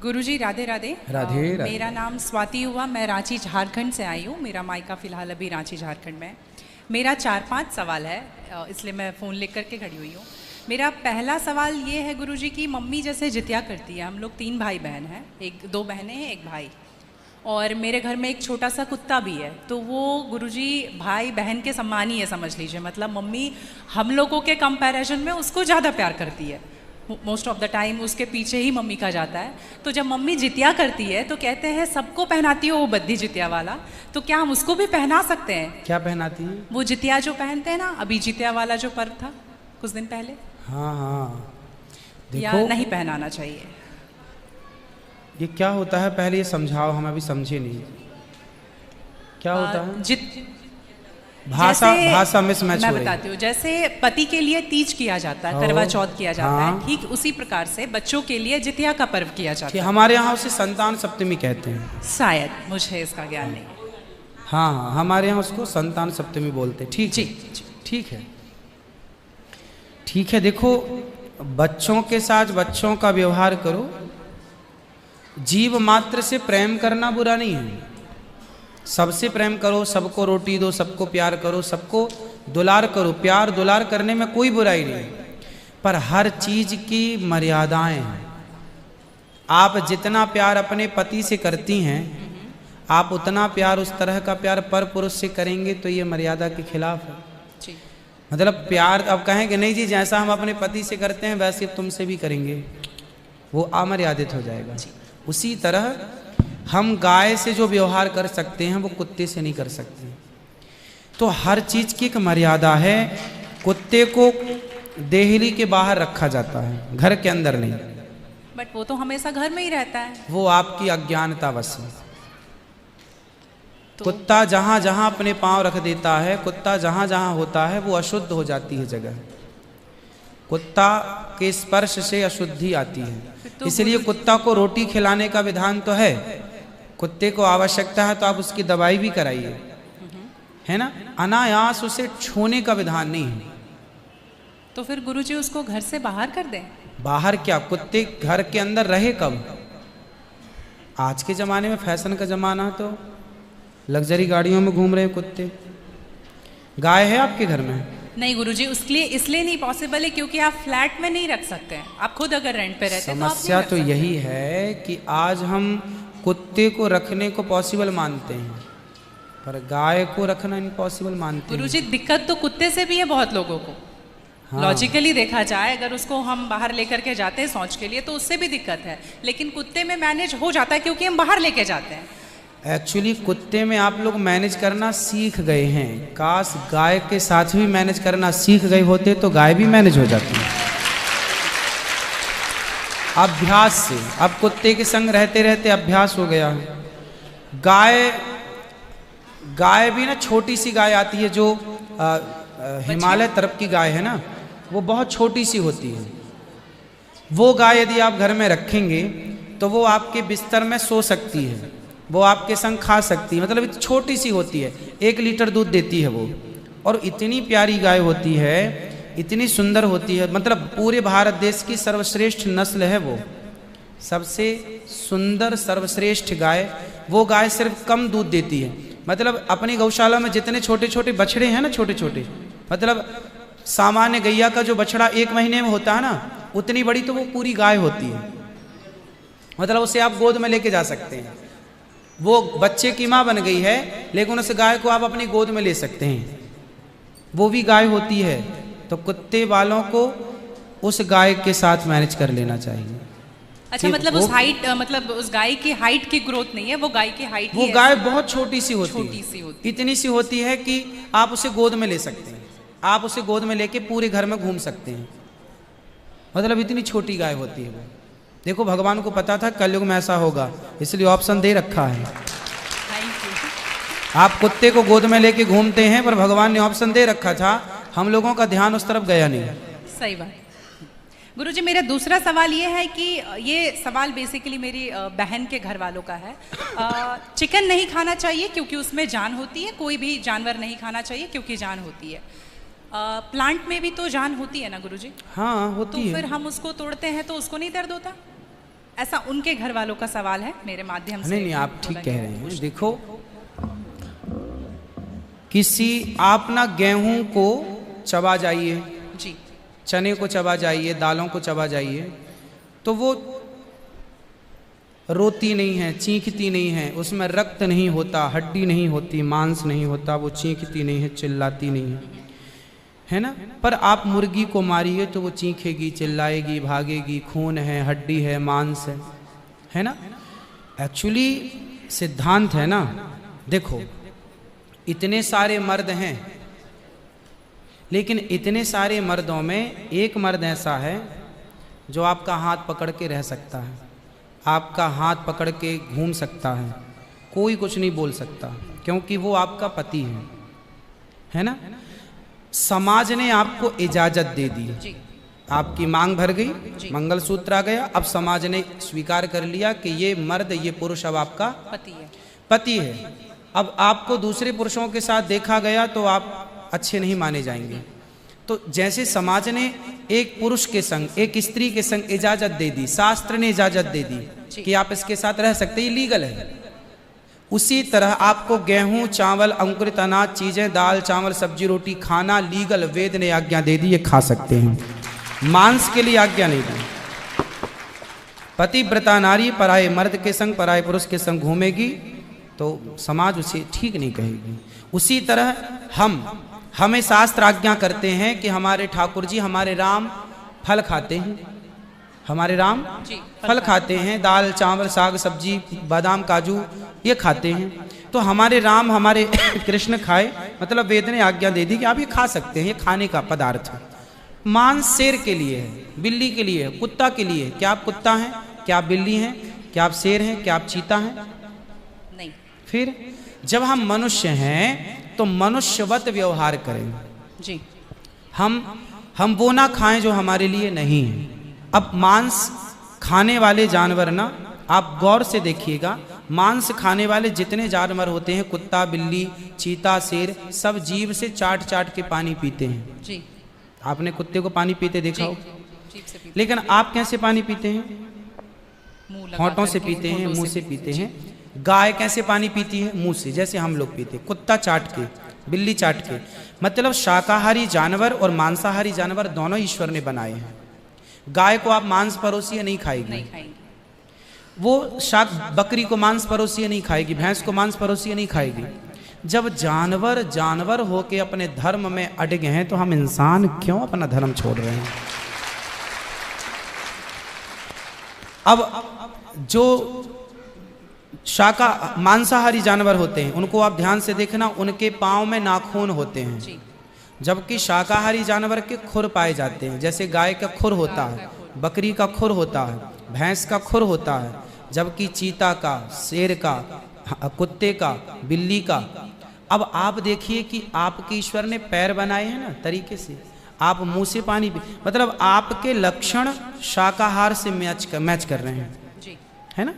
गुरुजी राधे राधे। राधे राधे। मेरा नाम स्वाति हुआ, मैं रांची झारखंड से आई हूँ। मेरा मायका फ़िलहाल अभी रांची झारखंड में है। मेरा 4-5 सवाल है, इसलिए मैं फ़ोन लेकर करके खड़ी हुई हूँ। मेरा पहला सवाल ये है गुरुजी कि मम्मी जैसे जितिया करती है, हम लोग 3 भाई बहन हैं, 2 बहनें हैं 1 भाई, और मेरे घर में एक छोटा सा कुत्ता भी है। तो वो गुरुजी भाई बहन के समान ही है, समझ लीजिए। मतलब मम्मी हम लोगों के कंपैरिजन में उसको ज़्यादा प्यार करती है। मोस्ट ऑफ द टाइम उसके पीछे ही मम्मी का जाता है। तो जब मम्मी जितिया करती है तो कहते हैं सबको पहनाती हो वो बद्दी जितिया वाला, तो क्या हम उसको भी पहना सकते हैं? क्या पहनाती है? वो जितिया जो पहनते हैं ना, अभी जितिया वाला जो पर्व था कुछ दिन पहले। हाँ हाँ, या देखो नहीं पहनाना चाहिए? ये क्या होता है, पहले ये समझाओ, हम अभी समझे नहीं क्या होता है। भाषा मिसमैच हो रही है। मैं बताती हूँ। जैसे पति के लिए तीज किया जाता है, करवा चौथ किया जाता है, ठीक उसी प्रकार से बच्चों के लिए जितिया का पर्व किया जाता है। हमारे यहाँ उसे संतान सप्तमी कहते हैं शायद, मुझे इसका ज्ञान नहीं है। हाँ हाँ, हमारे यहाँ उसको संतान सप्तमी बोलते हैं। ठीक जी, ठीक है, ठीक है। देखो, बच्चों के साथ बच्चों का व्यवहार करो, जीव मात्र से प्रेम करना बुरा नहीं है। सबसे प्रेम करो, सबको रोटी दो, सबको प्यार करो, सबको दुलार करो। प्यार दुलार करने में कोई बुराई नहीं, पर हर चीज की मर्यादाएं हैं। आप जितना प्यार अपने पति से करती हैं, आप उतना प्यार, उस तरह का प्यार पर पुरुष से करेंगे तो ये मर्यादा के खिलाफ है। मतलब प्यार अब कहेंगे नहीं जी, जैसा हम अपने पति से करते हैं वैसे तुमसे भी करेंगे, वो अमर्यादित हो जाएगा। उसी तरह हम गाय से जो व्यवहार कर सकते हैं वो कुत्ते से नहीं कर सकते। तो हर चीज की एक मर्यादा है। कुत्ते को देहली के बाहर रखा जाता है, घर के अंदर नहीं। बट वो तो हमेशा घर में ही रहता है। वो आपकी अज्ञानतावश है। कुत्ता जहां जहां अपने पांव रख देता है, कुत्ता जहां जहां होता है, वो अशुद्ध हो जाती है जगह। कुत्ता के स्पर्श से अशुद्धि आती है। तो इसलिए कुत्ता को रोटी खिलाने का विधान तो है। कुत्ते को आवश्यकता है तो आप उसकी दवाई भी कराइए, है ना। अनायास उसे छूने का विधान नहीं है। तो फिर गुरुजी उसको घर से बाहर कर दें? बाहर क्या, कुत्ते घर के अंदर रहे कब? आज के जमाने में फैशन का जमाना है तो लग्जरी गाड़ियों में घूम रहे कुत्ते। गाय है आपके घर में? नहीं गुरुजी, उसके लिए इसलिए नहीं पॉसिबल है क्योंकि आप फ्लैट में नहीं रख सकते हैं। आप खुद अगर रेंट पे रहते हैं तो समस्या तो यही है कि आज हम कुत्ते को रखने को पॉसिबल मानते हैं, पर गाय को रखना इम्पॉसिबल मानते हैं। गुरुजी, दिक्कत तो कुत्ते से भी है बहुत लोगों को। हाँ। लॉजिकली देखा जाए, अगर उसको हम बाहर लेकर के जाते हैं शौच के लिए तो उससे भी दिक्कत है, लेकिन कुत्ते में मैनेज हो जाता है क्योंकि हम बाहर लेके जाते हैं। एक्चुअली कुत्ते में आप लोग मैनेज करना सीख गए हैं। काश गाय के साथ भी मैनेज करना सीख गए होते तो गाय भी मैनेज हो जाती है अभ्यास से। अब कुत्ते के संग रहते रहते अभ्यास हो गया। गाय भी ना, छोटी सी गाय आती है जो हिमालय तरफ की गाय है ना, वो बहुत छोटी सी होती है। वो गाय यदि आप घर में रखेंगे तो वो आपके बिस्तर में सो सकती है, वो आपके संग खा सकती है। मतलब छोटी सी होती है, 1 लीटर दूध देती है वो, और इतनी प्यारी गाय होती है, इतनी सुंदर होती है। मतलब पूरे भारत देश की सर्वश्रेष्ठ नस्ल है वो, सबसे सुंदर सर्वश्रेष्ठ गाय। वो गाय सिर्फ कम दूध देती है। मतलब अपनी गौशाला में जितने छोटे छोटे बछड़े हैं ना, छोटे छोटे, मतलब सामान्य गैया का जो बछड़ा 1 महीने में होता है ना, उतनी बड़ी तो वो पूरी गाय होती है। मतलब उसे आप गोद में लेके जा सकते हैं। वो बच्चे की माँ बन गई है, लेकिन उस गाय को आप अपनी गोद में ले सकते हैं, वो भी गाय होती है। तो कुत्ते वालों को उस गाय के साथ मैनेज कर लेना चाहिए। अच्छा, मतलब उस हाइट, मतलब उस गाय की हाइट की ग्रोथ नहीं है, वो गाय की हाइट, वो गाय बहुत छोटी सी होती है, इतनी सी होती है कि आप उसे गोद में ले सकते हैं। आप उसे गोद में लेके पूरे घर में घूम सकते हैं। मतलब इतनी छोटी गाय होती है वो। देखो, भगवान को पता था कलयुग में ऐसा होगा, इसलिए ऑप्शन दे रखा है। आप कुत्ते को गोद में लेके घूमते हैं, पर भगवान ने ऑप्शन दे रखा था, हम लोगों का ध्यान उस तरफ गया नहीं। सही बात। गुरुजी, मेरा दूसरा सवाल ये है कि ये सवाल बेसिकली मेरी बहन के घर वालों का है। चिकन नहीं खाना चाहिए क्योंकि उसमें जान होती है, कोई भी जानवर नहीं खाना चाहिए क्योंकि जान होती है। प्लांट में भी तो जान होती है ना गुरुजी? हाँ, होती है। तो फिर हम उसको तोड़ते हैं तो उसको नहीं दर्द होता? ऐसा उनके घर वालों का सवाल है, मेरे माध्यम से। नहीं, आप ठीक कह रहे हैं। देखो, आप ना गेहूं को चबा जाइए जी, चने को चबा जाइए, दालों को चबा जाइए, तो वो रोती नहीं है, चीखती नहीं है, उसमें रक्त नहीं होता, हड्डी नहीं होती, मांस नहीं होता, वो चीखती नहीं है, चिल्लाती नहीं है ना। पर आप मुर्गी को मारिए तो वो चीखेगी, चिल्लाएगी, भागेगी, खून है, हड्डी है, मांस है ना। एक्चुअली सिद्धांत है ना। देखो, इतने सारे मर्द हैं, लेकिन इतने सारे मर्दों में एक मर्द ऐसा है जो आपका हाथ पकड़ के रह सकता है, आपका हाथ पकड़ के घूम सकता है, कोई कुछ नहीं बोल सकता, क्योंकि वो आपका पति है ना। समाज ने आपको इजाजत दे दी, आपकी मांग भर गई, मंगलसूत्र आ गया, अब समाज ने स्वीकार कर लिया कि ये मर्द, ये पुरुष अब आपका पति है। अब आपको दूसरे पुरुषों के साथ देखा गया तो आप अच्छे नहीं माने जाएंगे। तो जैसे समाज ने एक पुरुष के संग, एक स्त्री के संग इजाजत दे दी, शास्त्र ने इजाजत दे दी कि आप इसके साथ रह सकते, ये लीगल है, उसी तरह आपको गेहूं, चावल, अंकुरित अनाज चीजें, दाल, चावल, सब्जी, रोटी खाना लीगल, वेद ने आज्ञा दे दी, ये खा सकते हैं। मांस के लिए आज्ञा नहीं दी। पतिव्रता नारी पराये मर्द के संग, पराये पुरुष के संग घूमेगी तो समाज उसे ठीक नहीं कहेगी। उसी तरह हमें शास्त्र आज्ञा करते हैं कि हमारे ठाकुर जी, हमारे राम फल खाते हैं, हमारे राम फल खाते हैं, दाल, चावल, साग, सब्जी, बादाम, काजू ये खाते हैं। तो हमारे राम, हमारे कृष्ण खाए, मतलब वेद ने आज्ञा दे दी कि आप ये खा सकते हैं, ये खाने का पदार्थ है। मांस शेर के लिए है, बिल्ली के लिए है, कुत्ता के लिए है। क्या आप कुत्ता हैं? क्या आप बिल्ली हैं? क्या आप शेर हैं? क्या आप चीता हैं? नहीं। फिर जब हम मनुष्य हैं तो मनुष्यवत व्यवहार करें जी। हम वो ना खाएं जो हमारे लिए नहीं है। अब मांस खाने वाले जानवर ना, आप गौर से देखिएगा, मांस खाने वाले जितने जानवर होते हैं, कुत्ता, बिल्ली, चीता, शेर, सब जीभ से चाट चाट के पानी पीते हैं जी। आपने कुत्ते को पानी पीते देखा हो? जीभ से पीते। लेकिन आप कैसे पानी पीते हैं? होंठों से पीते हैं, मुंह से पीते हैं। गाय कैसे पानी पीती है? मुंह से, जैसे हम लोग पीते। कुत्ता चाट के, बिल्ली चाट के। मतलब शाकाहारी जानवर और मांसाहारी जानवर दोनों ईश्वर ने बनाए हैं। गाय को आप मांस परोसिए, नहीं खाएगी, वो बकरी को मांस परोसिए नहीं खाएगी, भैंस को मांस परोसिए नहीं खाएगी। जब जानवर जानवर होके अपने धर्म में अड़े हैं तो हम इंसान क्यों अपना धर्म छोड़ रहे हैं? अब जो मांसाहारी जानवर होते हैं उनको आप ध्यान से देखना, उनके पांव में नाखून होते हैं, जबकि शाकाहारी जानवर के खुर पाए जाते हैं। जैसे गाय का खुर होता है, बकरी का खुर होता है, भैंस का खुर होता है, जबकि चीता का, शेर का, कुत्ते का, बिल्ली का। अब आप देखिए कि आपके ईश्वर ने पैर बनाए हैं ना तरीके से, आप मुंह से पानी पी, मतलब आपके लक्षण शाकाहार से मैच कर रहे हैं, है ना।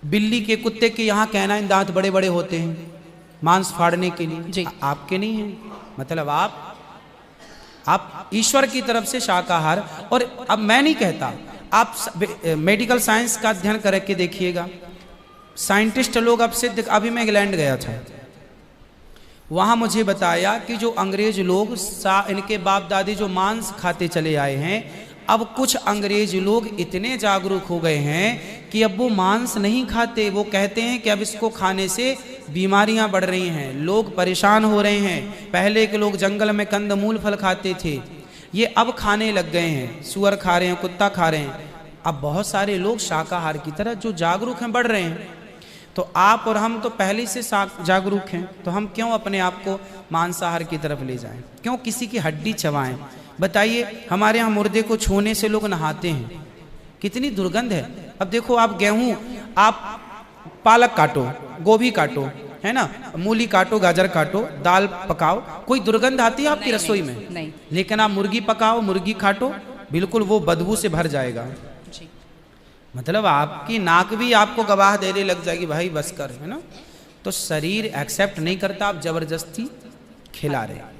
बिल्ली के, कुत्ते के यहाँ कैनाइन दांत बड़े बड़े होते हैं मांस फाड़ने के लिए, आपके नहीं है। मतलब आप ईश्वर की तरफ से शाकाहार। और अब मैं नहीं कहता, आप मेडिकल साइंस का अध्ययन करके देखिएगा, साइंटिस्ट लोग अब सिद्ध, अभी मैं इंग्लैंड गया था, वहाँ मुझे बताया कि जो अंग्रेज लोग इनके बाप दादी जो मांस खाते चले आए हैं, अब कुछ अंग्रेज लोग इतने जागरूक हो गए हैं कि अब वो मांस नहीं खाते। वो कहते हैं कि अब इसको खाने से बीमारियां बढ़ रही हैं, लोग परेशान हो रहे हैं। पहले के लोग जंगल में कंदमूल फल खाते थे, ये अब खाने लग गए हैं, सुअर खा रहे हैं, कुत्ता खा रहे हैं। अब बहुत सारे लोग शाकाहार की तरह जो जागरूक हैं बढ़ रहे हैं। तो आप और हम तो पहले से जागरूक हैं, तो हम क्यों अपने आप को मांसाहार की तरफ ले जाएं? क्यों किसी की हड्डी चबाएं? बताइए, हमारे यहाँ मुर्दे को छूने से लोग नहाते हैं, कितनी दुर्गंध है। अब देखो, आप गेहूं, आप पालक काटो, गोभी काटो, है ना, मूली काटो, गाजर काटो, दाल पकाओ, कोई दुर्गंध आती है आपकी रसोई में? नहीं। लेकिन आप मुर्गी पकाओ, मुर्गी काटो, बिल्कुल वो बदबू से भर जाएगा। जी। मतलब आपकी नाक भी आपको गवाह देने लग जाएगी, भाई बस कर, है ना। तो शरीर एक्सेप्ट नहीं करता, आप जबरदस्ती खिला रहे।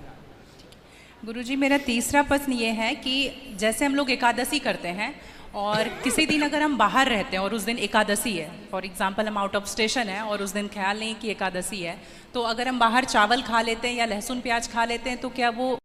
गुरुजी, मेरा तीसरा प्रश्न ये है कि जैसे हम लोग एकादशी करते हैं और किसी दिन अगर हम बाहर रहते हैं और उस दिन एकादशी है, फॉर एग्जांपल हम आउट ऑफ स्टेशन है और उस दिन ख्याल नहीं कि एकादशी है, तो अगर हम बाहर चावल खा लेते हैं या लहसुन प्याज खा लेते हैं तो क्या वो